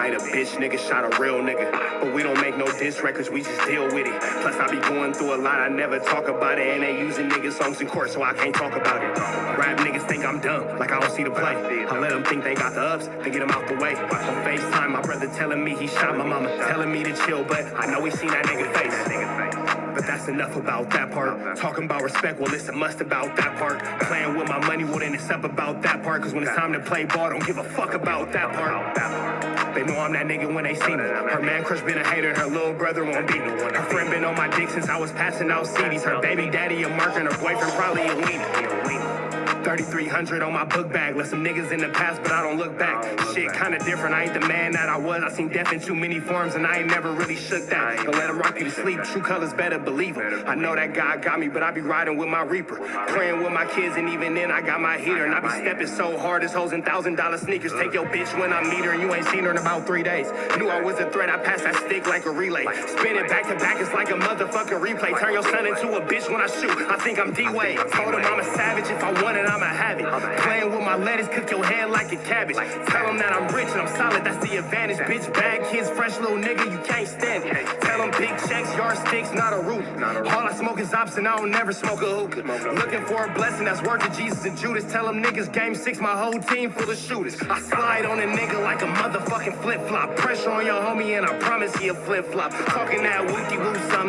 fight a bitch nigga, shot a real nigga. But we don't make no diss records, we just deal with it. Plus I be going through a lot, I never talk about it. And they using niggas songs in court, so I can't talk about it. Rap niggas think I'm dumb, like I don't see the play. I let them think they got the ups, then get them out the way. On FaceTime, my brother telling me he shot my mama, telling me to chill, but I know he seen that nigga face. But that's enough about that part. Talking about respect, well, it's a must about that part. Playing with my money, well, then it's up about that part. Cause when it's time to play ball, don't give a fuck about that part. They know I'm that nigga when they see me. Her man crush been a hater, her little brother won't beat me. Her friend been on my dick since I was passing out CDs. Her baby daddy a mark and her boyfriend probably a weenie. 3,300 on my book bag. Left some niggas in the past, but I don't look back. Shit kinda different, I ain't the man that I was. I seen death in too many forms, and I ain't never really shook that. Don't let him rock you to sleep, true colors better believe him. I know that God got me, but I be riding with my reaper. Praying with my kids, and even then I got my heater. And I be stepping so hard, it's hoes in $1,000 sneakers. Take your bitch when I meet her, and you ain't seen her in about 3 days. Knew I was a threat, I passed that stick like a relay. Spin it back to back, it's like a motherfucking replay. Turn your son into a bitch when I shoot, I think I'm D-Wade. Told him I'm a savage, if I want it, I'ma have it. Playing with my lettuce, cook your head like a cabbage. Tell them that I'm rich and I'm solid, that's the advantage. Bitch, bad kids, fresh little nigga, you can't stand it. Tell them big checks, yardsticks, not a roof. All I smoke is ops and I don't never smoke a hookah. Looking for a blessing that's working Jesus and Judas. Tell them niggas game 6, my whole team full of shooters. I slide on a nigga like a motherfucking flip-flop. Pressure on your homie and I promise he a flip-flop. Talking that wookie-woo, something.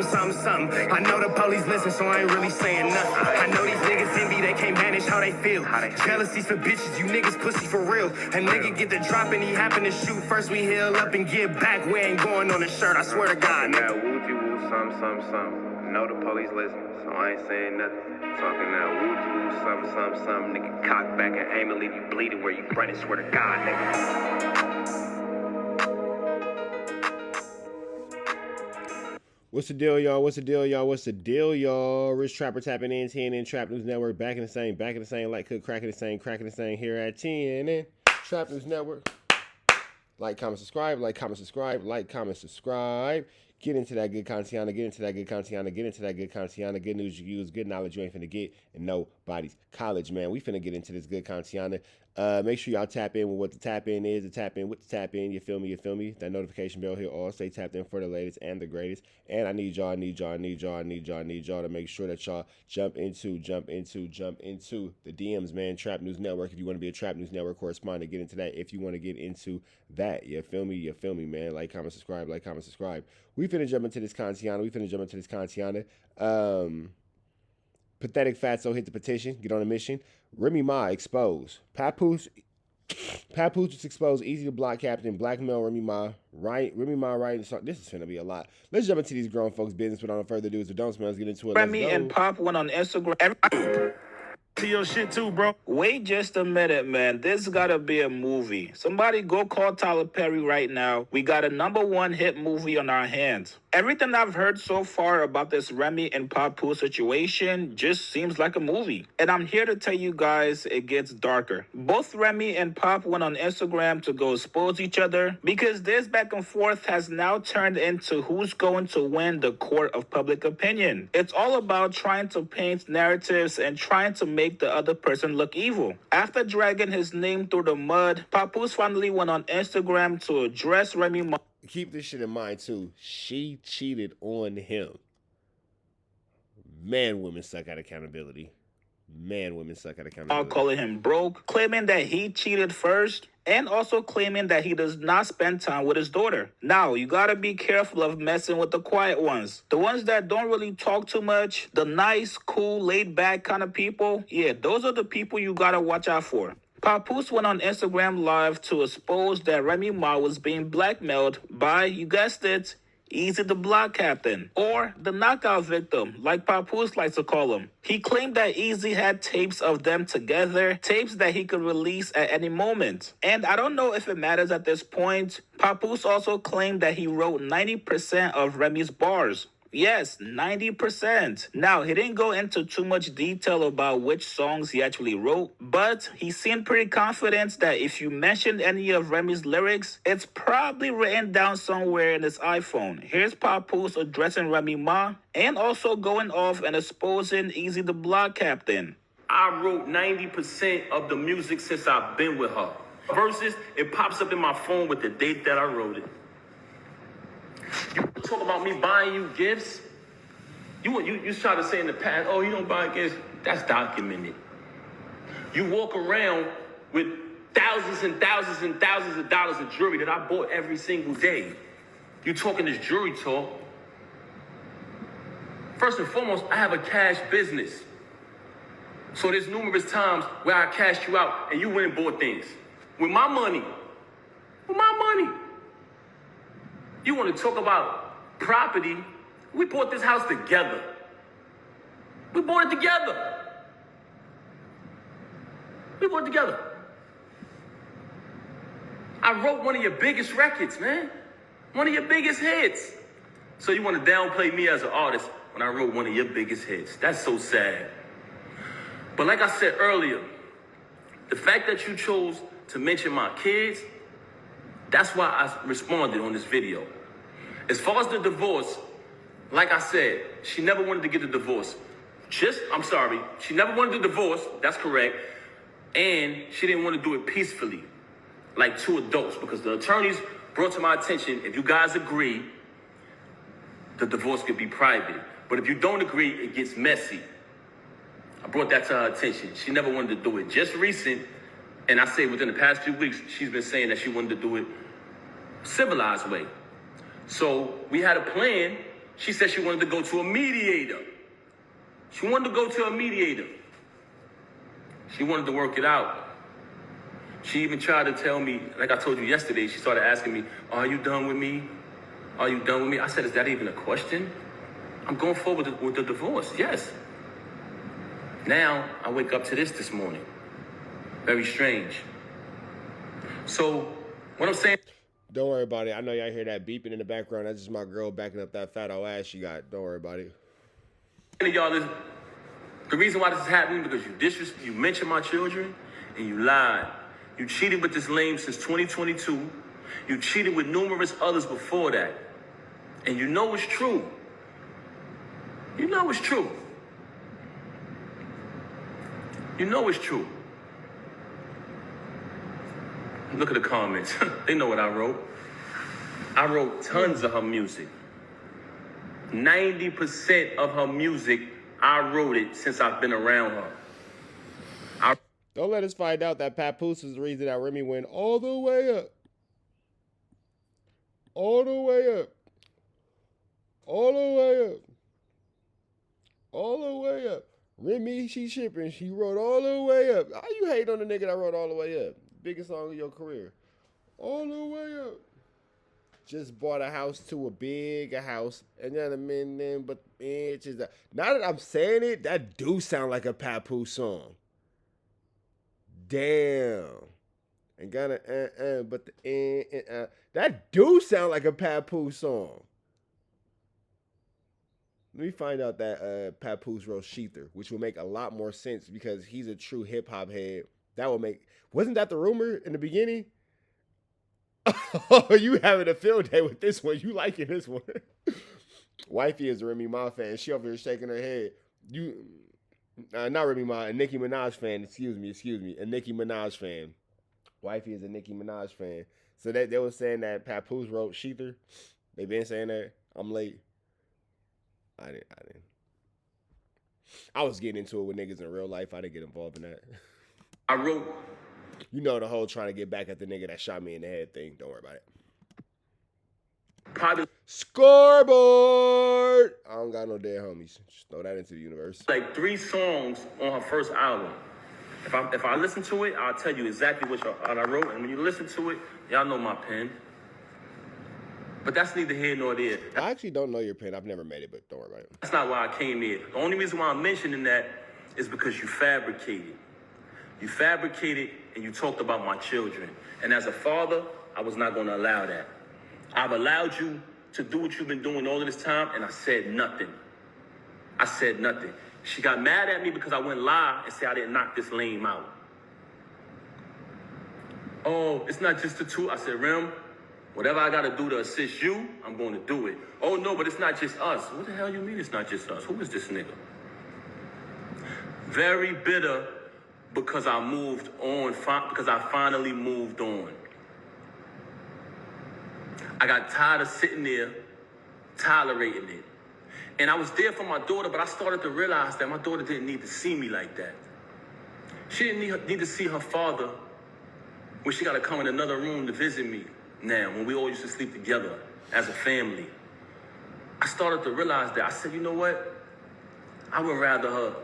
I know the police listen, so I ain't really saying nothing. I know these niggas envy, they can't manage how they feel. Jealousy's for bitches, you niggas pussy for real. A nigga get the drop and he happen to shoot. First we heal up and get back. We ain't going on the shirt, I swear to God. That woo-woo, something. Know the police listen, so I ain't saying nothing. Talking that woo-woo, something. Nigga cock back and aim and leave you bleeding where you running. Swear to God, nigga. What's the deal, y'all? What's the deal, y'all? Rich Trapper tapping in, TNN Trap News Network. Back in the same, like cook, cracking the same here at TNN Trap News Network. Like, comment, subscribe. Get into that good content, good news you use, good knowledge you ain't finna get in nobody's college, man. We finna get into this good content. Make sure y'all tap in with what the tap in is, you feel me? That notification bell here, all stay tapped in for the latest and the greatest. And I need y'all to make sure that y'all jump into the DMs, man. Trap News Network, if you want to be a Trap News Network correspondent, get into that. If you want to get into that, you feel me, man. Like, comment, subscribe. We finna jump into this contiana. Pathetic Fatso hit the petition. Get on a mission. Remy Ma exposed. Papoose was exposed. Eazy The Block Captain. Blackmail Remy Ma. Remy Ma writing song. This is finna be a lot. Let's jump into these grown folks' business without no further ado. So don't smell. Let's get into it. Remy and Pop went on Instagram. See your shit too, bro. Wait just a minute, man. This gotta be a movie. Somebody go call Tyler Perry right now. We got a #1 hit movie on our hands. Everything I've heard so far about this Remy and Papoose situation just seems like a movie. And I'm here to tell you guys it gets darker. Both Remy and Pop went on Instagram to go expose each other because this back and forth has now turned into who's going to win the court of public opinion. It's all about trying to paint narratives and trying to make the other person look evil. After dragging his name through the mud, Papoose finally went on Instagram to address Remy Ma. Keep this shit in mind, too. She cheated on him. Man, women suck at accountability. Calling him broke, claiming that he cheated first, and also claiming that he does not spend time with his daughter. Now, you gotta be careful of messing with the quiet ones. The ones that don't really talk too much, the nice, cool, laid-back kind of people. Yeah, those are the people you gotta watch out for. Papoose went on Instagram Live to expose that Remy Ma was being blackmailed by, you guessed it, Eazy The Block Captain, or the knockout victim, like Papoose likes to call him. He claimed that Eazy had tapes of them together, tapes that he could release at any moment. And I don't know if it matters at this point. Papoose also claimed that he wrote 90% of Remy's bars. Yes, 90%. Now, he didn't go into too much detail about which songs he actually wrote, but he seemed pretty confident that if you mentioned any of Remy's lyrics, it's probably written down somewhere in his iPhone. Here's Papoose addressing Remy Ma and also going off and exposing Eazy The Block Captain. I wrote 90% of the music since I've been with her. verses, it pops up in my phone with the date that I wrote it. You talk about me buying you gifts. You try to say in the past, oh, you don't buy gifts. That's documented. You walk around with thousands and thousands and thousands of dollars of jewelry that I bought every single day. You talking this jewelry talk. First and foremost, I have a cash business. So there's numerous times where I cashed you out and you went and bought things. With my money. With my money. You want to talk about property? We bought this house together. We bought it together. We bought it together. I wrote one of your biggest records, man. One of your biggest hits. So you want to downplay me as an artist when I wrote one of your biggest hits. That's so sad. But like I said earlier, the fact that you chose to mention my kids, that's why I responded on this video. As far as the divorce, like I said, she never wanted to get a divorce. She never wanted a divorce, that's correct. And she didn't want to do it peacefully, like two adults, because the attorneys brought to my attention, if you guys agree, the divorce could be private. But if you don't agree, it gets messy. I brought that to her attention. She never wanted to do it. Just recent, and I say within the past few weeks, she's been saying that she wanted to do it civilized way. So we had a plan. She said she wanted to go to a mediator. She wanted to go to a mediator. She wanted to work it out. She even tried to tell me, like I told you yesterday, she started asking me, are you done with me? Are you done with me? I said, is that even a question? I'm going forward with the divorce, yes. Now, I wake up to this morning. Very strange. So, what I'm saying... Don't worry about it. I know y'all hear that beeping in the background. That's just my girl backing up that fat old ass she got. Don't worry about it. Y'all, the reason why this is happening because you mentioned my children and you lied. You cheated with this lame since 2022. You cheated with numerous others before that. And you know it's true. You know it's true. You know it's true. Look at the comments. They know what I wrote. I wrote tons of her music. 90% of her music, I wrote it since I've been around her. Don't let us find out that Papoose is the reason that Remy went all the way up. All the way up. All the way up. All the way up. Remy, she shipping. She wrote all the way up. How you hate on the nigga that wrote all the way up? Biggest song of your career. All the way up. Just bought a house to a bigger house. And then but bitches. Now that I'm saying it, that do sound like a Papoose song. Damn. And but the that do sound like a Papoose song. Let me find out that Papoose wrote Sheether, which will make a lot more sense because he's a true hip hop head. That will make. Wasn't that the rumor in the beginning? Oh, you having a field day with this one? You liking this one? Wifey is a Remy Ma fan. She over here shaking her head. Not Remy Ma, a Nicki Minaj fan. Excuse me, a Nicki Minaj fan. Wifey is a Nicki Minaj fan. So they were saying that Papoose wrote Sheether. They been saying that. I'm late. I didn't. I was getting into it with niggas in real life. I didn't get involved in that. I wrote. You know the whole trying to get back at the nigga that shot me in the head thing. Don't worry about it. Probably Scoreboard! I don't got no dead homies. Just throw that into the universe. like 3 songs on her first album. If I listen to it, I'll tell you exactly what I wrote. And when you listen to it, y'all know my pen. But that's neither here nor there. I actually don't know your pen. I've never made it, but don't worry about it. That's not why I came here. The only reason why I'm mentioning that is because you fabricated. You fabricated and you talked about my children. And as a father, I was not going to allow that. I've allowed you to do what you've been doing all of this time, and I said nothing. I said nothing. She got mad at me because I went live and said I didn't knock this lame out. Oh, it's not just the two. I said, Rem, whatever I got to do to assist you, I'm going to do it. Oh, no, but it's not just us. What the hell you mean it's not just us? Who is this nigga? Very bitter because I moved on, because I finally moved on. I got tired of sitting there tolerating it. And I was there for my daughter, but I started to realize that my daughter didn't need to see me like that. She didn't need to see her father when she got to come in another room to visit me now, when we all used to sleep together as a family. I started to realize that. I said, you know what? I would rather her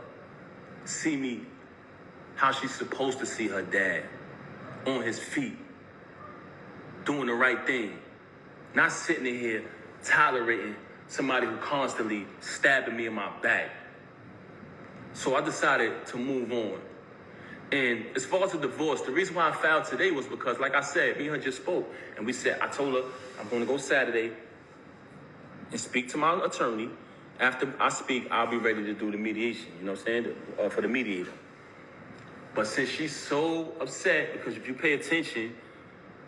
see me how she's supposed to see her dad, on his feet, doing the right thing, not sitting in here tolerating somebody who constantly stabbing me in my back. So I decided to move on. And as far as the divorce, the reason why I filed today was because, like I said, me and her just spoke. And I told her, I'm going to go Saturday and speak to my attorney. After I speak, I'll be ready to do the mediation, you know what I'm saying, for the mediator. But since she's so upset, because if you pay attention,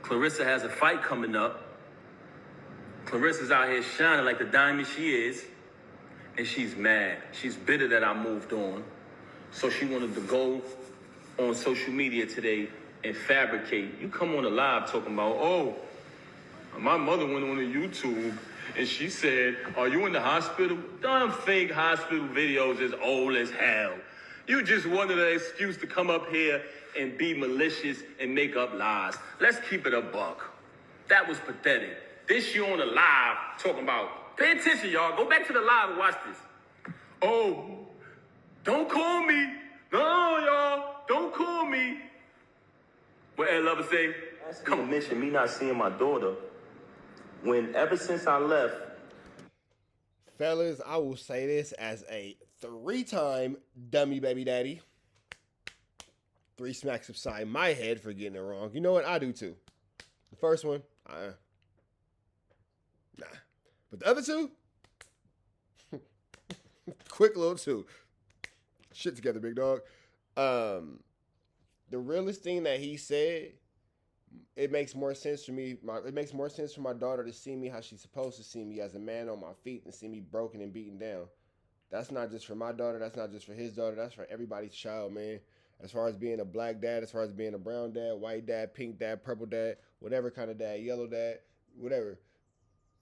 Clarissa has a fight coming up. Clarissa's out here shining like the diamond she is, and she's mad. She's bitter that I moved on. So she wanted to go on social media today and fabricate. You come on a live talking about, oh, my mother went on YouTube and she said, are you in the hospital? Dumb fake hospital videos is old as hell. You just wanted an excuse to come up here and be malicious and make up lies. Let's keep it a buck. That was pathetic. This you on the live talking about, pay attention, y'all. Go back to the live and watch this. Oh, don't call me. No, y'all, don't call me. What Ed Lover say? Come on. Mention me not seeing my daughter when ever since I left. Fellas, I will say this as a 3-time dummy baby daddy. 3 smacks upside my head for getting it wrong. You know what? I do too. The first one, nah. But the other 2, quick little 2. Shit together, big dog. The realest thing that he said, it makes more sense for me. It makes more sense for my daughter to see me how she's supposed to see me, as a man on my feet, and see me broken and beaten down. That's not just for my daughter. That's not just for his daughter. That's for everybody's child, man. As far as being a black dad, as far as being a brown dad, white dad, pink dad, purple dad, whatever kind of dad, yellow dad, whatever.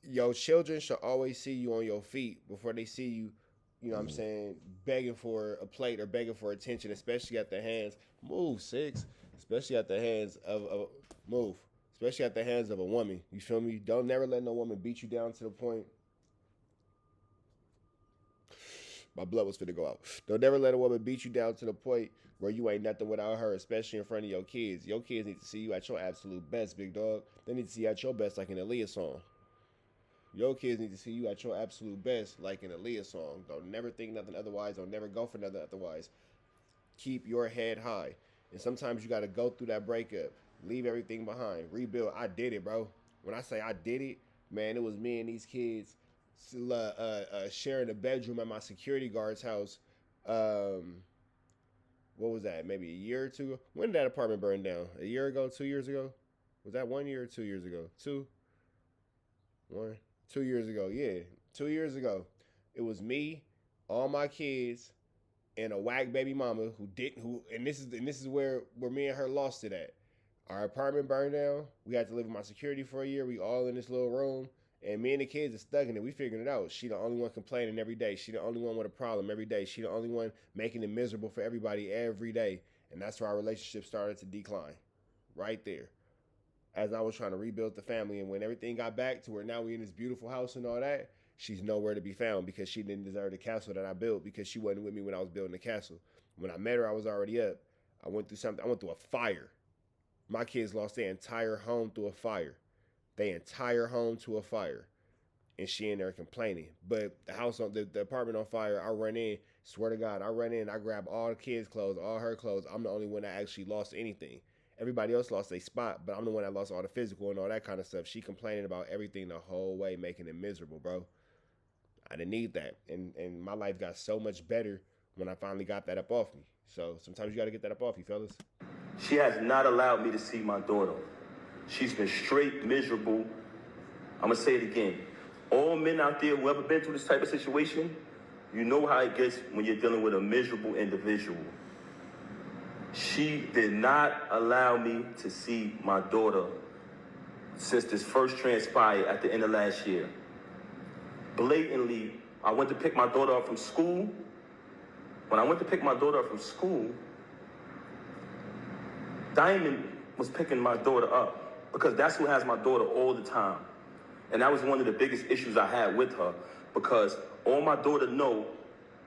Your children should always see you on your feet before they see you, you know what I'm saying, begging for a plate or begging for attention, especially at the hands, especially at the hands of especially at the hands of a woman. You feel me? Don't never let no woman beat you down to the point. My blood was finna go out. Don't never let a woman beat you down to the point where you ain't nothing without her, especially in front of your kids. Your kids need to see you at your absolute best, big dog. They need to see you at your best like an Aaliyah song. Your kids need to see you at your absolute best like an Aaliyah song. Don't never think nothing otherwise. Don't never go for nothing otherwise. Keep your head high. And sometimes you got to go through that breakup. Leave everything behind. Rebuild. I did it, bro. When I say I did it, man, it was me and these kids sharing a bedroom at my security guard's house. What was that? Maybe a year or two? When did that apartment burn down? A year ago? 2 years ago? Was that 1 year or 2 years ago? 2 years ago. Yeah, 2 years ago. It was me, all my kids, and a whack baby mama and this is where me and her lost it at. Our apartment burned down. We had to live with my security for a year. We all in this little room. And me and the kids are stuck in it. We figuring it out. She the only one complaining every day. She the only one with a problem every day. She the only one making it miserable for everybody every day. And that's where our relationship started to decline. Right there. As I was trying to rebuild the family. And when everything got back to where now we in this beautiful house and all that, she's nowhere to be found because she didn't deserve the castle that I built because she wasn't with me when I was building the castle. When I met her, I was already up. I went through something. I went through a fire. My kids lost their entire home through a fire. Their entire home to a fire. And she in there complaining. But the house, the apartment on fire, I run in. Swear to God, I run in. I grab all the kids' clothes, all her clothes. I'm the only one that actually lost anything. Everybody else lost their spot, but I'm the one that lost all the physical and all that kind of stuff. She complaining about everything the whole way, making it miserable, bro. I didn't need that. And my life got so much better when I finally got that up off me. So sometimes you got to get that up off you, fellas. She has not allowed me to see my daughter. She's been straight miserable. I'm going to say it again. All men out there who ever been through this type of situation, you know how it gets when you're dealing with a miserable individual. She did not allow me to see my daughter since this first transpired at the end of last year. Blatantly, I went to pick my daughter up from school. When I went to pick my daughter up from school, Diamond was picking my daughter up because that's who has my daughter all the time. And that was one of the biggest issues I had with her because all my daughter know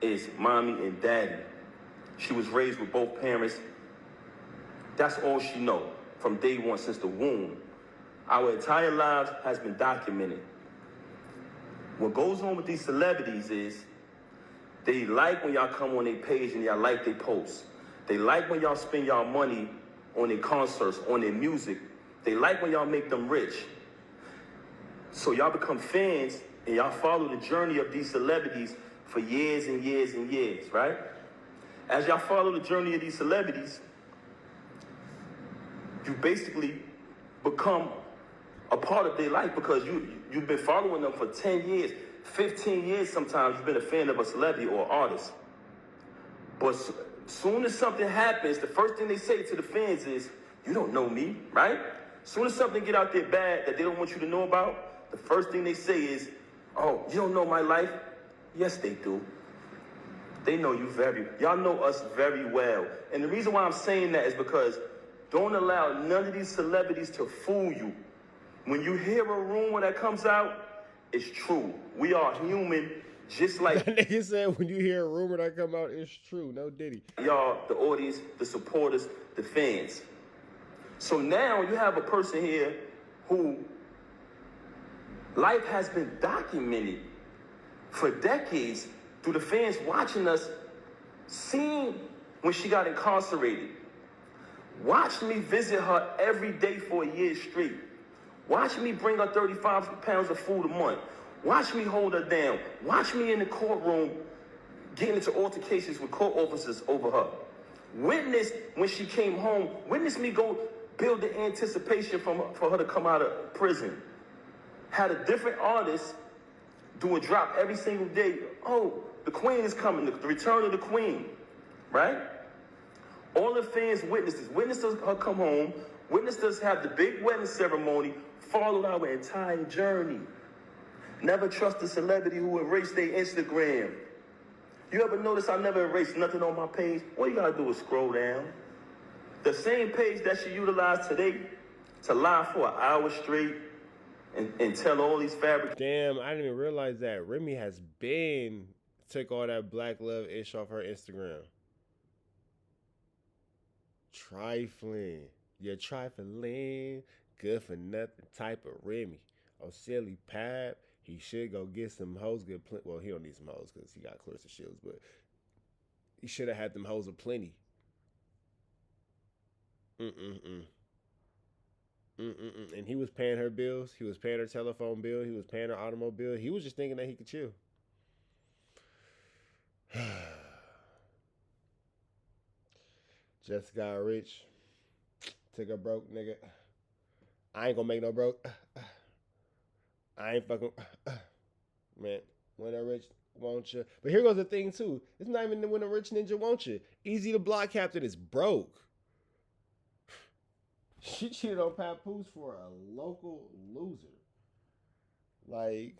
is mommy and daddy. She was raised with both parents. That's all she know from day one since the womb. Our entire lives has been documented. What goes on with these celebrities is they like when y'all come on their page and y'all like their posts. They like when y'all spend y'all money on their concerts, on their music. They like when y'all make them rich. So y'all become fans and y'all follow the journey of these celebrities for years and years and years, right? As y'all follow the journey of these celebrities, you basically become a part of their life because you've been following them for 10 years, 15 years sometimes. You've been a fan of a celebrity or artist. But soon as something happens, the first thing they say to the fans is, you don't know me, right? Soon as something get out there bad that they don't want you to know about, the first thing they say is, oh, you don't know my life? Yes, they do. They know you y'all know us very well. And the reason why I'm saying that is because don't allow none of these celebrities to fool you. When you hear a rumor that comes out, it's true. We are human, just like... That nigga said when you hear a rumor that come out, it's true. No diddy. Y'all, the audience, the supporters, the fans. So now you have a person here who life has been documented for decades through the fans watching us, seeing when she got incarcerated. Watch me visit her every day for a year straight. Watch me bring her 35 pounds of food a month. Watch me hold her down. Watch me in the courtroom getting into altercations with court officers over her. Witness when she came home. Witness me go build the anticipation for her to come out of prison. Had a different artist do a drop every single day. Oh, the queen is coming, the return of the queen, right? All the fans witnessed her come home, witnessed us have the big wedding ceremony, followed our entire journey. Never trust a celebrity who erased their Instagram. You ever notice I never erased nothing on my page? All you gotta do is scroll down. The same page that she utilized today to lie for an hour straight and tell all these fabrics. Damn, I didn't even realize that. Remy has took all that black love ish off her Instagram. Trifling. You're trifling. Good for nothing type of Remy. Oh, silly Pap. He should go get some hoes. Well, he don't need some hoes because he got Clarissa Shields, but he should have had them hoes aplenty. And he was paying her bills. He was paying her telephone bill. He was paying her automobile. He was just thinking that he could chill. Just got rich. Took a broke nigga. I ain't gonna make no broke. I ain't fucking. Man, when a rich won't you? But here goes the thing too. It's not even when a rich ninja won't you. Eazy The Block Captain is broke. She cheated on Papoose for a local loser. Like,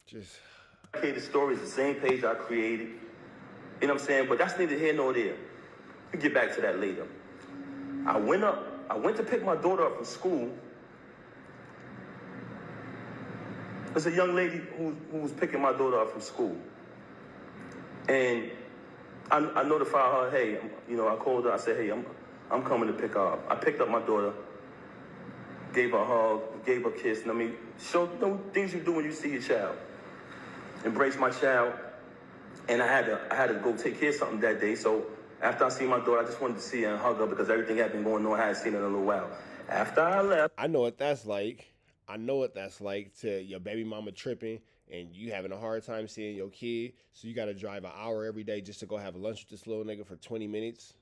just. The story is the same page I created. You know what I'm saying? But that's neither here nor there. We'll get back to that later. I went to pick my daughter up from school. There's a young lady who was picking my daughter up from school. And I notified her, hey, I called her, I said, hey, I'm coming to pick her up. I picked up my daughter, gave her a hug, gave her a kiss, show things you do when you see your child. Embrace my child. And I had to go take care of something that day, so after I seen my daughter, I just wanted to see her and hug her because everything had been going on. I hadn't seen her in a little while. After I left, I know what that's like. I know what that's like to your baby mama tripping and you having a hard time seeing your kid, so you got to drive an hour every day just to go have lunch with this little nigga for 20 minutes.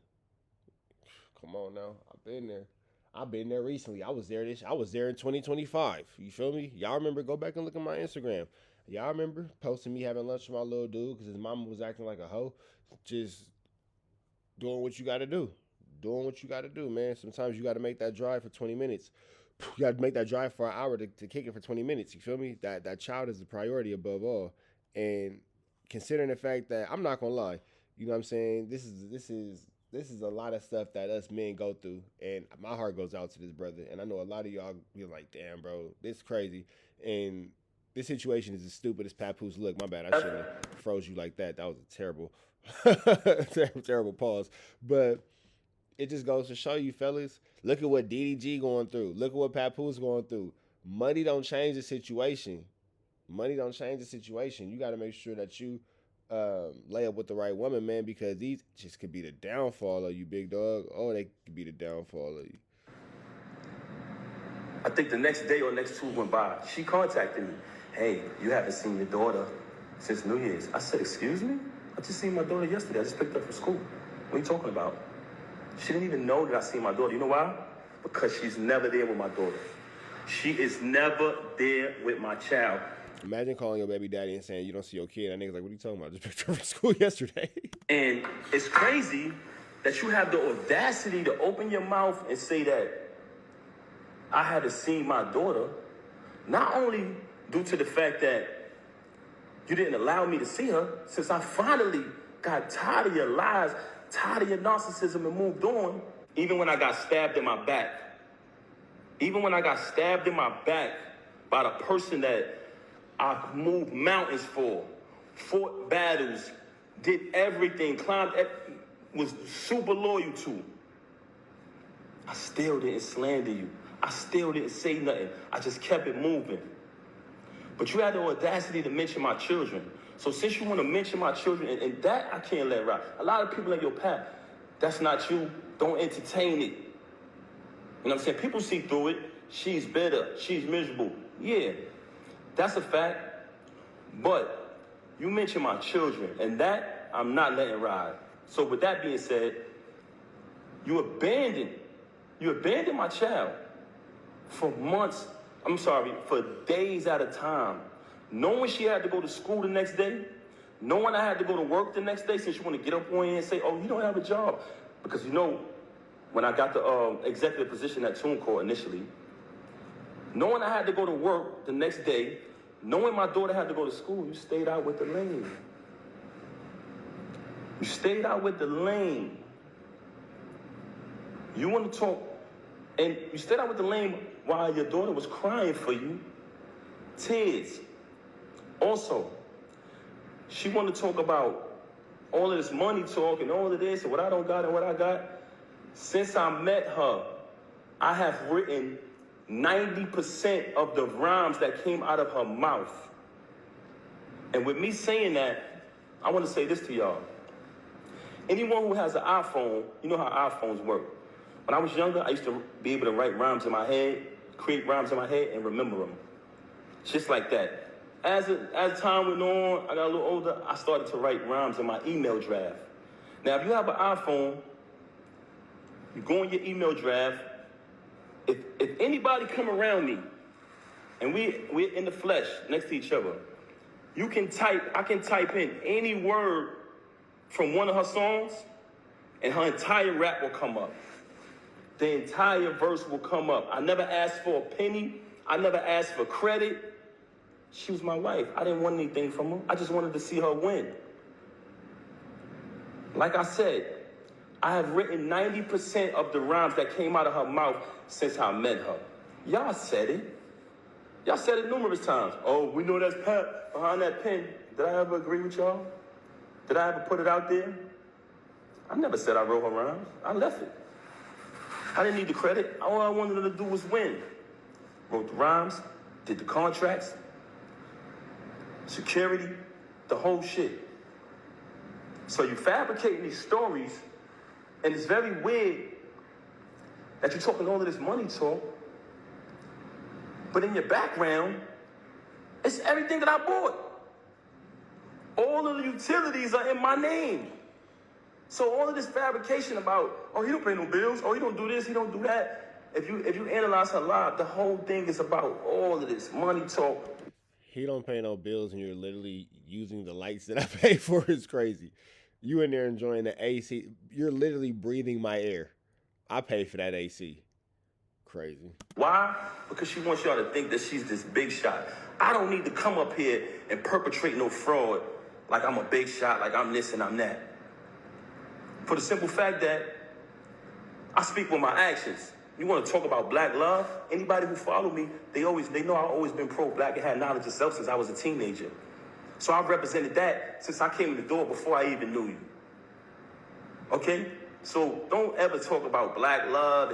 Come on now. I've been there. I've been there recently. I was there in 2025. You feel me? Y'all remember? Go back and look at my Instagram. Y'all remember posting me having lunch with my little dude because his mama was acting like a hoe? Just doing what you got to do. Doing what you got to do, man. Sometimes you got to make that drive for 20 minutes. You got to make that drive for an hour to kick it for 20 minutes. You feel me? That child is the priority above all. And considering the fact that I'm not gonna lie, you know what I'm saying? This is a lot of stuff that us men go through, and my heart goes out to this brother. And I know a lot of y'all be like, "Damn, bro, this is crazy." And this situation is as stupid as Papoose. Look, my bad. I shouldn't have froze you like that. That was a terrible, terrible pause. But it just goes to show you, fellas. Look at what DDG going through. Look at what Papoose going through. Money don't change the situation. Money don't change the situation. You got to make sure that you lay up with the right woman, man, because these just could be the downfall of you, big dog. Oh, they could be the downfall of you. I think the next day or next two went by. She contacted me. Hey, you haven't seen your daughter since New Year's. I said, excuse me? I just seen my daughter yesterday. I just picked her up from school. What are you talking about? She didn't even know that I seen my daughter. You know why? Because she's never there with my daughter. She is never there with my child. Imagine calling your baby daddy and saying you don't see your kid. That nigga's like, what are you talking about? I just picked her from school yesterday. And it's crazy that you have the audacity to open your mouth and say that I haven't seen my daughter, not only due to the fact that you didn't allow me to see her, since I finally got tired of your lies, tired of your narcissism and moved on, even when I got stabbed in my back. Even when I got stabbed in my back by the person that I moved mountains for, fought battles, did everything, was super loyal to, I still didn't slander you. I still didn't say nothing. I just kept it moving. But you had the audacity to mention my children. So since you want to mention my children, and that I can't let ride. A lot of people in your path, that's not you. Don't entertain it. You know what I'm saying? People see through it. She's bitter. She's miserable. Yeah, that's a fact. But you mentioned my children, and that I'm not letting ride. So with that being said, you abandoned my child for months. I'm sorry, for days at a time. Knowing she had to go to school the next day, knowing I had to go to work the next day, since you want to get up on you and say, oh, you don't have a job. Because you know, when I got the executive position at TuneCore initially, knowing I had to go to work the next day, knowing my daughter had to go to school, you stayed out with the lane. You stayed out with the lane. You want to talk, and you stayed out with the lane while your daughter was crying for you. Tears. Also, she wanted to talk about all of this money talk and all of this and what I don't got and what I got. Since I met her, I have written 90% of the rhymes that came out of her mouth. And with me saying that, I want to say this to y'all. Anyone who has an iPhone, you know how iPhones work. When I was younger, I used to be able to write rhymes in my head, create rhymes in my head, and remember them. Just like that. As time went on, I got a little older, I started to write rhymes in my email draft. Now, if you have an iPhone, you go in your email draft. If anybody come around me, and we're in the flesh next to each other, I can type in any word from one of her songs, and her entire rap will come up. The entire verse will come up. I never asked for a penny. I never asked for credit. She was my wife. I didn't want anything from her. I just wanted to see her win. Like I said, I have written 90% of the rhymes that came out of her mouth since I met her. Y'all said it. Y'all said it numerous times. Oh, we know that's Pat behind that pen. Did I ever agree with y'all? Did I ever put it out there? I never said I wrote her rhymes. I left it. I didn't need the credit. All I wanted her to do was win. Wrote the rhymes, did the contracts, security, the whole shit. So you fabricating these stories, and it's very weird that you're talking all of this money talk, but in your background, it's everything that I bought. All of the utilities are in my name. So all of this fabrication about, oh, he don't pay no bills, oh, he don't do this, he don't do that. If you analyze her life, the whole thing is about all of this money talk. He don't pay no bills, and you're literally using the lights that I pay for. Is crazy. You in there enjoying the AC. You're literally breathing my air. I pay for that AC. Crazy. Why? Because she wants y'all to think that she's this big shot. I don't need to come up here and perpetrate no fraud like I'm a big shot, like I'm this and I'm that. For the simple fact that I speak with my actions. You want to talk about black love? Anybody who follow me, they know I've always been pro-black and had knowledge of self since I was a teenager. So I've represented that since I came in the door before I even knew you. Okay? So don't ever talk about black love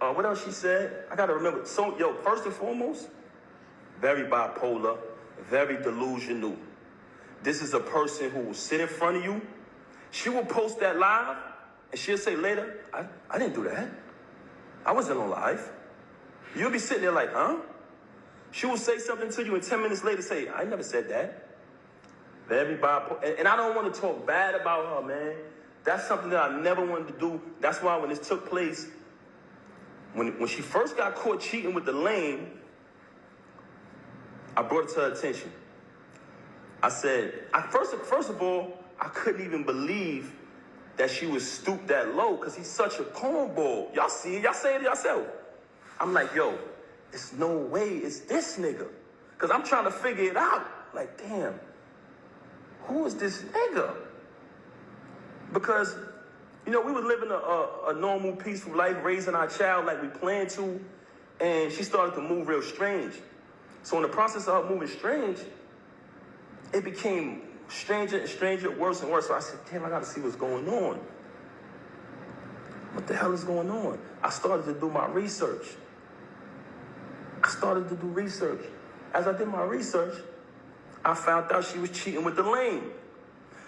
and what else she said? I gotta remember. So, first and foremost, very bipolar, very delusional. This is a person who will sit in front of you. She will post that live, and she'll say later, I didn't do that. I wasn't on live. You'll be sitting there like, huh? She will say something to you, and 10 minutes later say, I never said that. Very bipolar. And I don't want to talk bad about her, man. That's something that I never wanted to do. That's why when this took place, when she first got caught cheating with the lame, I brought it to her attention. I said, first of all, I couldn't even believe that she was stooped that low because he's such a cornball. Y'all see it, y'all say it yourself. I'm like, yo, there's no way it's this nigga. Because I'm trying to figure it out. Like, damn, who is this nigga? Because, we were living a normal, peaceful life, raising our child like we planned to, and she started to move real strange. So in the process of her moving strange, it became stranger and stranger, worse and worse. So I said, damn, I gotta see what's going on. What the hell is going on? I started to do my research. As I did my research, I found out she was cheating with the lame.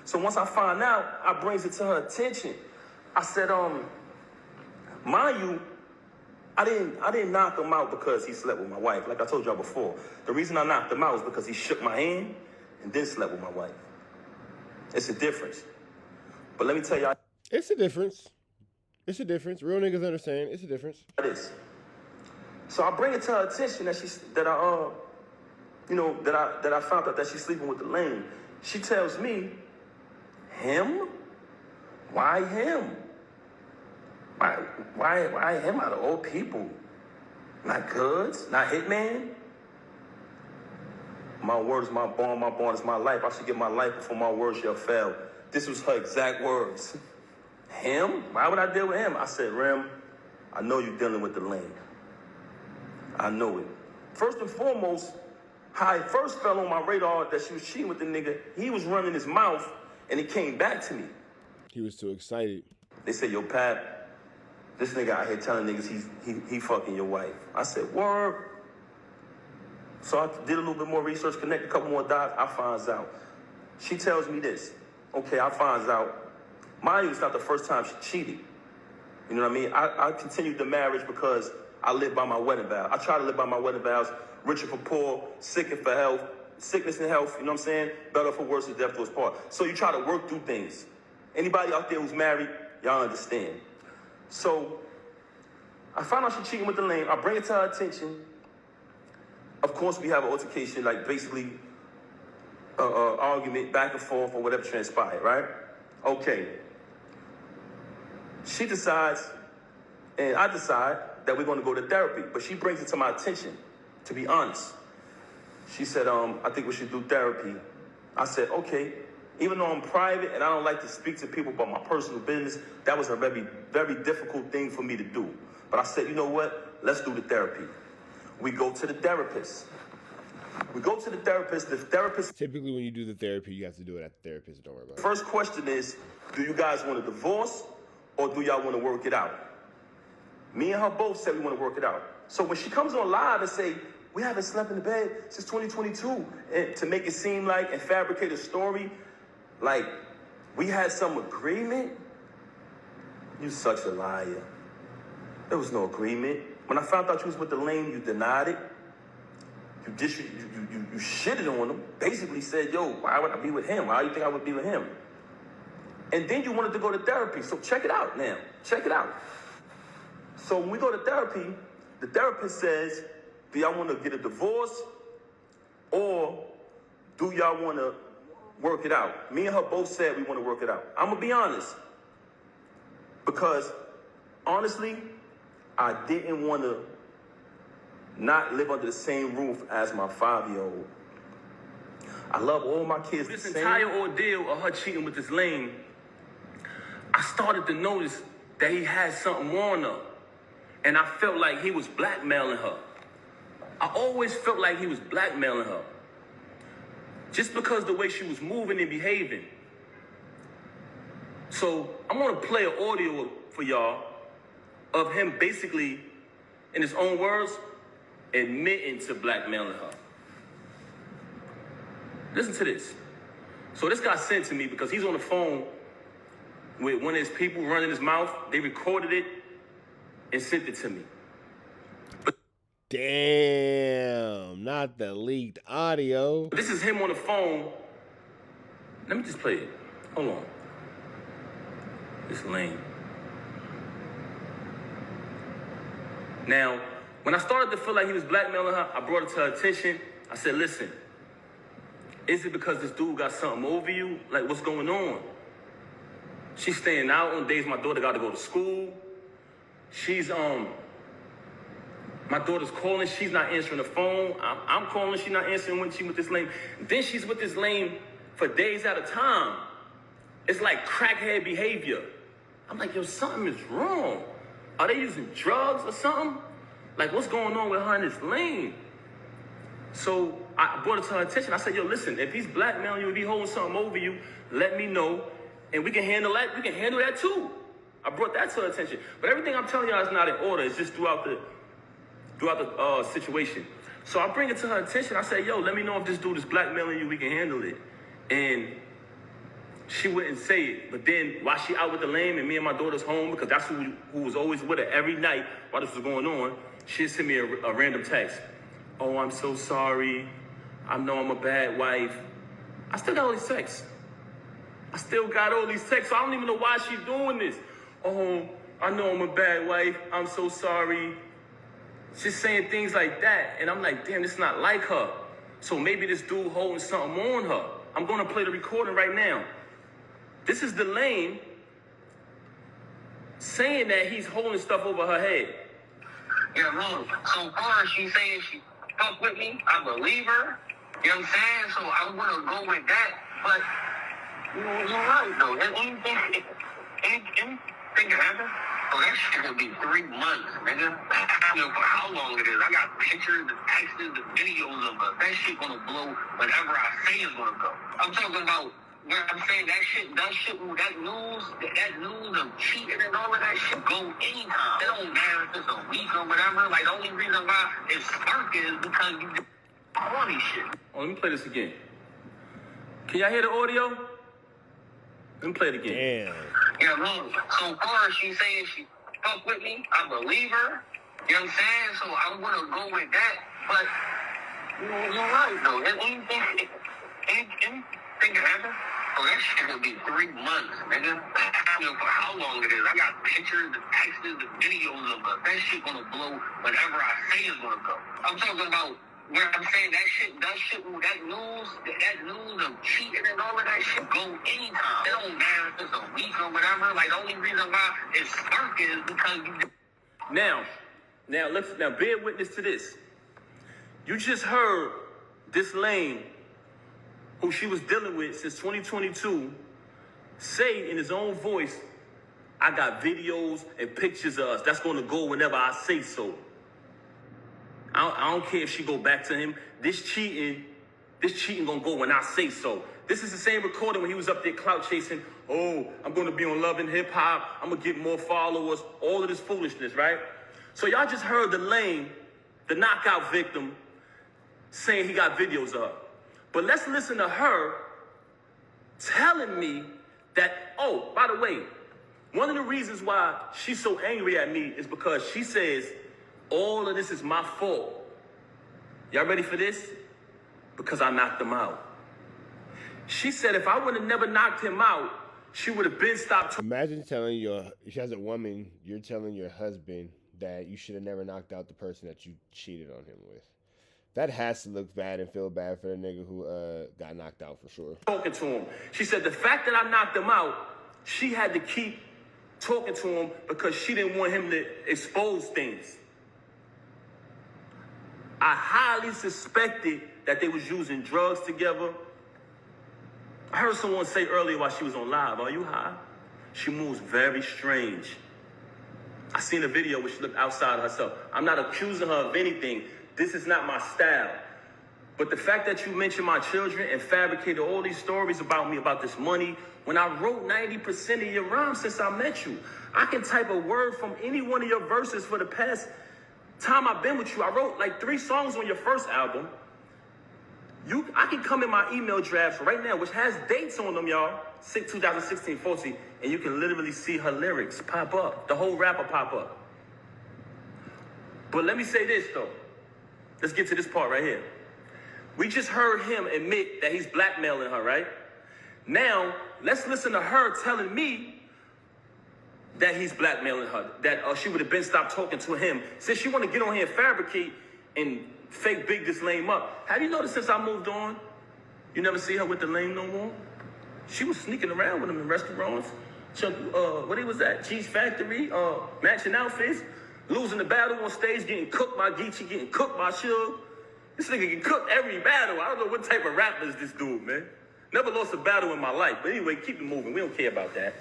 So once I find out, I brings it to her attention. I said, mind you, I didn't knock him out because he slept with my wife. Like I told y'all before, the reason I knocked him out was because he shook my hand and then slept with my wife. It's a difference. But let me tell y'all. It's a difference. Real niggas understand. It's a difference. It is. So I bring it to her attention that I found out that she's sleeping with the lame. She tells me, him? Why him? Why him out of all people? Not Goods? Not Hitman? My word is my bond is my life. I should give my life before my word shall fail. This was her exact words. Him? Why would I deal with him? I said, Rem, I know you're dealing with the lame. I know it. First and foremost, how it first fell on my radar that she was cheating with the nigga, he was running his mouth and it came back to me. He was too excited. They said, yo, Pat, this nigga out here telling niggas he fucking your wife. I said, word. So I did a little bit more research, connect a couple more dots, I finds out. She tells me this. Okay, I finds out. Mind you, it's not the first time she cheated. You know what I mean? I continued the marriage because I live by my wedding vow. I try to live by my wedding vows. Richer for poor, sick and for health, sickness and health, you know what I'm saying? Better for worse, and death to us part. So you try to work through things. Anybody out there who's married, y'all understand. So I found out she cheating with the lame. I bring it to her attention. Of course, we have an altercation, like basically argument back and forth or whatever transpired, right? Okay. She decides, and I decide that we're going to go to therapy. But she brings it to my attention, to be honest. She said, I think we should do therapy. I said, okay. Even though I'm private and I don't like to speak to people about my personal business, that was a very, very difficult thing for me to do. But I said, you know what? Let's do the therapy. We go to the therapist. The therapist... Typically, when you do the therapy, you have to do it at the therapist. Don't worry about it. First question is, do you guys want a divorce or do y'all want to work it out? Me and her both said we want to work it out. So when she comes on live and say, we haven't slept in the bed since 2022, and to make it seem like and fabricate a story, like we had some agreement, you such a liar. There was no agreement. When I found out you was with the lame, you denied it. You shitted on him. Basically said, yo, why would I be with him? Why do you think I would be with him? And then you wanted to go to therapy. So check it out now. Check it out. So when we go to therapy, the therapist says, do y'all want to get a divorce or do y'all want to work it out? Me and her both said we want to work it out. I'm going to be honest. Because, honestly, I didn't want to not live under the same roof as my 5-year-old. I love all my kids the same. This entire ordeal of her cheating with this lame, I started to notice that he had something on her. And I felt like he was blackmailing her. I always felt like he was blackmailing her. Just because the way she was moving and behaving. So I'm gonna play an audio for y'all of him basically, in his own words, admitting to blackmailing her. Listen to this. So this got sent to me because he's on the phone with one of his people running his mouth. They recorded it and sent it to me. Damn, not the leaked audio. This is him on the phone. Let me just play it. Hold on. It's lame. Now, when I started to feel like he was blackmailing her, I brought it to her attention. I said, listen, is it because this dude got something over you? Like, what's going on? She's staying out on days my daughter got to go to school. She's, my daughter's calling, she's not answering the phone. I'm calling, she's not answering when she's with this lame. Then she's with this lame for days at a time. It's like crackhead behavior. I'm like, yo, something is wrong. Are they using drugs or something? Like, what's going on with her and this lame? So I brought it to her attention. I said, yo, listen, if he's blackmailing you, if he's holding something over you, let me know, and we can handle that. We can handle that too. I brought that to her attention. But everything I'm telling y'all is not in order. It's just throughout the situation. So I bring it to her attention. I say, yo, let me know if this dude is blackmailing you, we can handle it. And she wouldn't say it. But then while she out with the lame and me and my daughter's home, because that's who was always with her every night while this was going on, she'd send me a random text. Oh, I'm so sorry. I know I'm a bad wife. I still got all these texts. So I don't even know why she's doing this. Oh, I know I'm a bad wife. I'm so sorry. She's saying things like that. And I'm like, damn, this is not like her. So maybe this dude holding something on her. I'm going to play the recording right now. This is the lame saying that he's holding stuff over her head. Yeah, look, so far she's saying she fuck with me. I believe her. You know what I'm saying? So I'm going to go with that. But you're right, though. Anything can happen. Oh, that shit gonna be 3 months, nigga. I don't know for how long it is. I got pictures, the texts, the videos of it. That shit gonna blow whenever I say it's gonna go. I'm talking about where I'm saying that news of cheating and all of that shit go anytime. It don't matter if it's a week or whatever. Like, the only reason why it's spark is because you do all these shit. Oh, let me play this again. Can y'all hear the audio? Let me play it again. Damn. Yeah, look, so far she's saying she fuck with me. I believe her. You know what I'm saying? So I'm going to go with that. But you're right, though. Anything can happen. Oh, that shit gonna be 3 months, nigga. I don't know for how long it is. I got pictures, the texts, the videos of it. That shit gonna blow whenever I say it's gonna go. I'm talking about where I'm saying that news of cheating and all of that shit go anytime. It don't matter if it's a week or whatever. Like, the only reason why it's spark is because you. Now bear witness to this. You just heard this lame, who she was dealing with since 2022, say in his own voice, I got videos and pictures of us. That's gonna go whenever I say so. I don't care if she go back to him. This cheating gonna go when I say so. This is the same recording when he was up there clout chasing. Oh, I'm gonna be on Love and Hip Hop. I'm gonna get more followers. All of this foolishness, right? So y'all just heard the lame, the knockout victim, saying he got videos of her. But let's listen to her telling me that, oh, by the way, one of the reasons why she's so angry at me is because she says, all of this is my fault. Y'all ready for this? Because I knocked him out. She said if I would have never knocked him out, she would have been stopped. Imagine as a woman, you're telling your husband that you should have never knocked out the person that you cheated on him with. That has to look bad and feel bad for the nigga who got knocked out for sure. Talking to him. She said the fact that I knocked him out, she had to keep talking to him because she didn't want him to expose things. I highly suspected that they was using drugs together. I heard someone say earlier while she was on live, "Are you high?" She moves very strange. I seen a video where she looked outside of herself. I'm not accusing her of anything. This is not my style. But the fact that you mentioned my children and fabricated all these stories about me, about this money, when I wrote 90% of your rhymes since I met you, I can type a word from any one of your verses for the past time I've been with you. I wrote like 3 songs on your first album. I can come in my email drafts right now, which has dates on them, y'all, 2016, 14, and you can literally see her lyrics pop up, the whole rapper pop up. But let me say this, though. Let's get to this part right here. We just heard him admit that he's blackmailing her, right? Now, let's listen to her telling me that he's blackmailing her, that she would have been stopped talking to him. Since she want to get on here and fabricate and fake big this lame up. Have you noticed since I moved on, you never see her with the lame no more? She was sneaking around with him in restaurants. What he was at? Cheese Factory, matching outfits, losing the battle on stage, getting cooked by Geechee, getting cooked by Suge. This nigga get cooked every battle. I don't know what type of rapper is this dude, man. Never lost a battle in my life. But anyway, keep it moving. We don't care about that.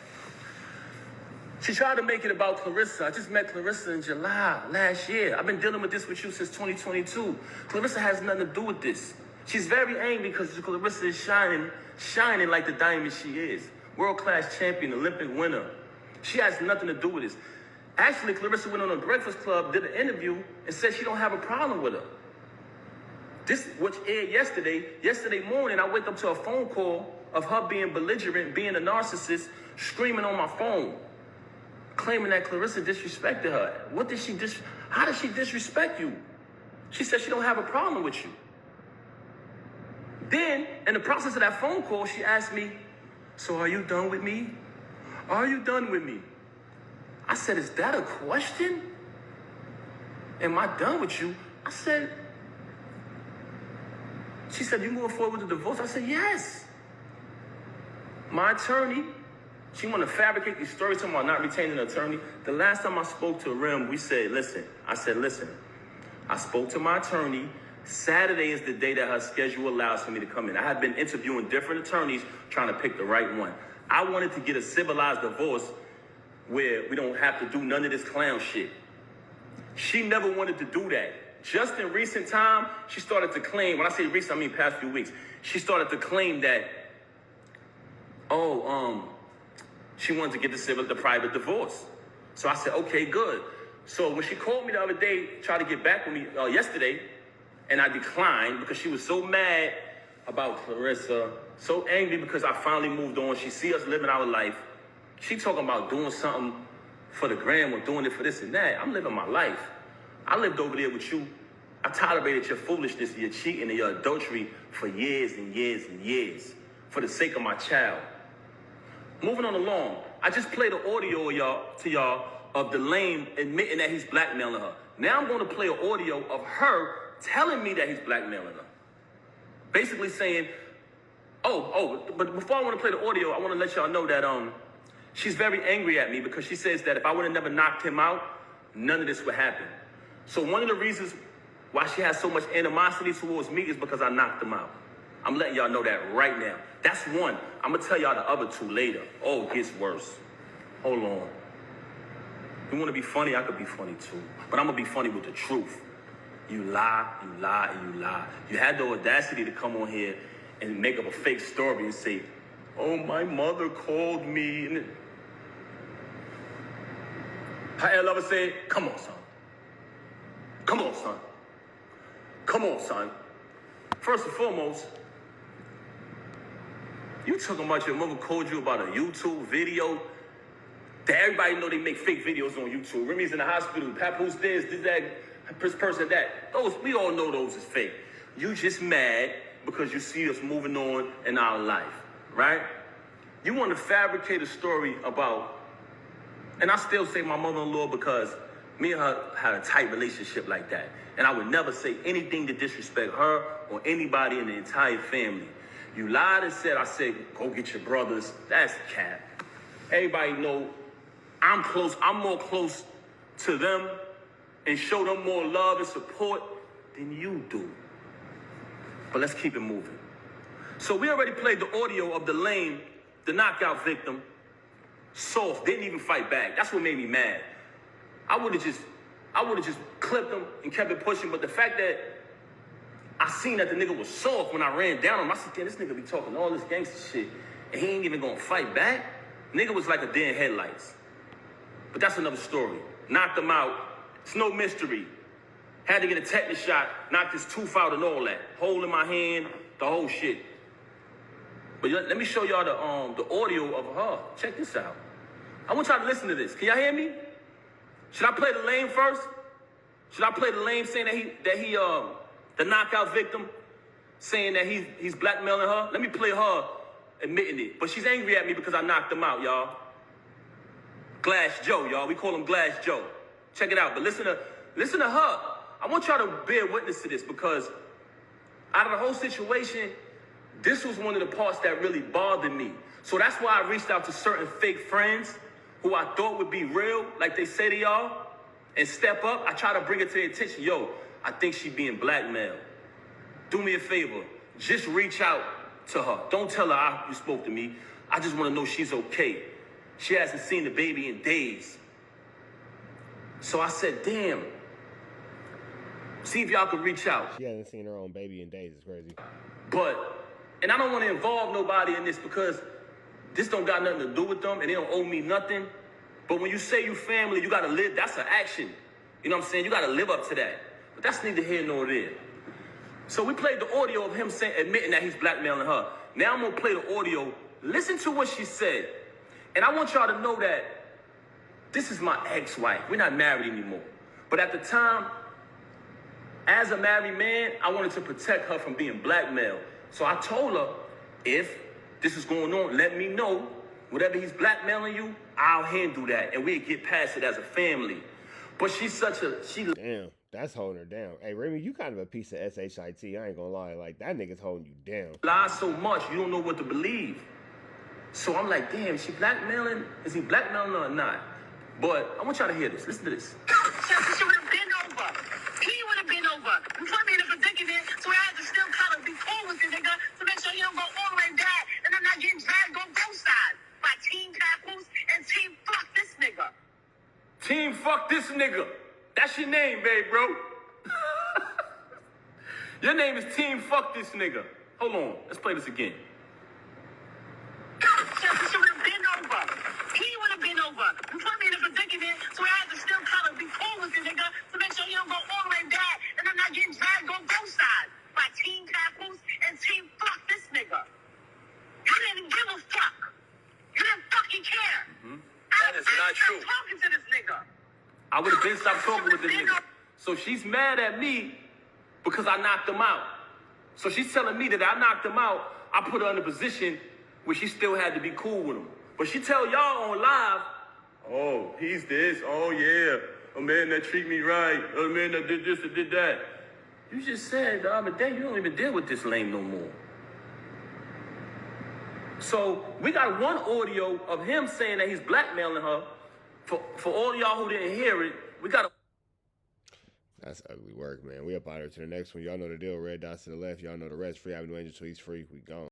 She tried to make it about Clarissa. I just met Clarissa in July last year. I've been dealing with this with you since 2022. Clarissa has nothing to do with this. She's very angry because Clarissa is shining like the diamond she is. World-class champion, Olympic winner. She has nothing to do with this. Actually, Clarissa went on a Breakfast Club, did an interview, and said she don't have a problem with her. This, which aired yesterday. Yesterday morning, I wake up to a phone call of her being belligerent, being a narcissist, screaming on my phone, claiming that Clarissa disrespected her. How did she disrespect you? She said she don't have a problem with you. Then, in the process of that phone call, she asked me, "So are you done with me? Are you done with me?" I said, "Is that a question? Am I done with you?" I said, she said, "You moving forward with the divorce?" I said, "Yes." My attorney, she want to fabricate these stories talking about not retaining an attorney. The last time I spoke to Rem, we said, listen, I spoke to my attorney. Saturday is the day that her schedule allows for me to come in. I had been interviewing different attorneys trying to pick the right one. I wanted to get a civilized divorce where we don't have to do none of this clown shit. She never wanted to do that. Just in recent time, she started to claim, when I say recent, I mean past few weeks, she started to claim that, she wanted to get the private divorce. So I said, okay, good. So when she called me the other day, tried to get back with me yesterday, and I declined because she was so mad about Clarissa, so angry because I finally moved on. She see us living our life. She talking about doing something for the gram or doing it for this and that. I'm living my life. I lived over there with you. I tolerated your foolishness, your cheating, and your adultery for years and years and years for the sake of my child. Moving on along, I just played the audio to y'all of the lame admitting that he's blackmailing her. Now I'm going to play an audio of her telling me that he's blackmailing her. Basically saying, but before I want to play the audio, I want to let y'all know that she's very angry at me because she says that if I would have never knocked him out, none of this would happen. So one of the reasons why she has so much animosity towards me is because I knocked him out. I'm letting y'all know that right now. That's one. I'm going to tell y'all the other two later. Oh, it gets worse. Hold on. You want to be funny? I could be funny too. But I'm going to be funny with the truth. You lie, you lie, and you lie. You had the audacity to come on here and make up a fake story and say, "Oh, my mother called me." And how L ever said, "Come on, son. Come on, son. Come on, son." First and foremost, you talking about your mother called you about a YouTube video that everybody know they make fake videos on YouTube. Remy's in the hospital, Papoose this, that, this person that. Those, we all know those is fake. You just mad because you see us moving on in our life, right? You want to fabricate a story about, and I still say my mother-in-law because Me and her had a tight relationship like that. And I would never say anything to disrespect her or anybody in the entire family. You lied and said, I said, go get your brothers. That's cap. Everybody know I'm close. I'm more close to them and show them more love and support than you do. But let's keep it moving. So we already played the audio of the lame, the knockout victim, soft, didn't even fight back. That's what made me mad. I would have just clipped him and kept it pushing, but the fact that I seen that the nigga was soft when I ran down on him, I said, damn, this nigga be talking all this gangster shit, and he ain't even gonna fight back? Nigga was like a deer in headlights. But that's another story. Knocked him out. It's no mystery. Had to get a tetanus shot, knocked his tooth out and all that. Hole in my hand, the whole shit. But let me show y'all the audio of her. Check this out. I want y'all to listen to this. Can y'all hear me? Should I play the lame first? Should I play the lame saying that he the knockout victim, saying that he's blackmailing her? Let me play her admitting it. But she's angry at me because I knocked him out, y'all. Glass Joe, y'all. We call him Glass Joe. Check it out. But listen to her. I want y'all to bear witness to this because out of the whole situation, this was one of the parts that really bothered me. So that's why I reached out to certain fake friends who I thought would be real, like they say they are, and step up. I try to bring it to their attention. Yo, I think she being blackmailed. Do me a favor. Just reach out to her. Don't tell her you spoke to me. I just want to know she's okay. She hasn't seen the baby in days. So I said, damn. See if y'all can reach out. She hasn't seen her own baby in days. It's crazy. And I don't want to involve nobody in this because this don't got nothing to do with them and they don't owe me nothing. But when you say you family, you got to live. That's an action. You know what I'm saying? You got to live up to that. But that's neither here nor there. So we played the audio of him admitting that he's blackmailing her. Now I'm going to play the audio. Listen to what she said. And I want y'all to know that this is my ex-wife. We're not married anymore. But at the time, as a married man, I wanted to protect her from being blackmailed. So I told her, if this is going on, let me know. Whatever he's blackmailing you, I'll handle that. And we'll get past it as a family. But she's Damn, that's holding her down. Hey, Remy, you kind of a piece of SHIT. I ain't gonna lie. Like, that nigga's holding you down. Lies so much, you don't know what to believe. So I'm like, damn, is she blackmailing? Is he blackmailing her or not? But I want y'all to hear this. Listen to this. She would have been over. He would have been over. You put me in a predicament, so I had to still kind of be cool with this nigga to make sure he don't go all the way back and I'm not getting dragged on both sides by Team Papoose and Team Fuck This Nigga. Team Fuck This Nigga. That's your name, babe, bro. Your name is Team Fuck This Nigga. Hold on. Let's play this again. She would have been over. He would have been over. You put me in a predicament, so I had to still kind of be cool with this nigga to make sure he don't go all the way back and I'm not getting dragged on both sides by Team Papoose and Team Fuck This Nigga. You didn't give a fuck. You didn't fucking care. That is not true. Talking to this nigga. I would have been stopped talking with this nigga. So she's mad at me because I knocked him out. So she's telling me that I knocked him out. I put her in a position where she still had to be cool with him. But she tell y'all on live, oh, he's this. Oh, yeah. A man that treat me right. A man that did this and did that. You just said the other day you don't even deal with this lame no more. So we got one audio of him saying that he's blackmailing her. For all y'all who didn't hear it, we got a... That's ugly work, man. We up out here to the next one. Y'all know the deal. Red dots to the left. Y'all know the rest. Free Avenue Angel, so he's free. We gone.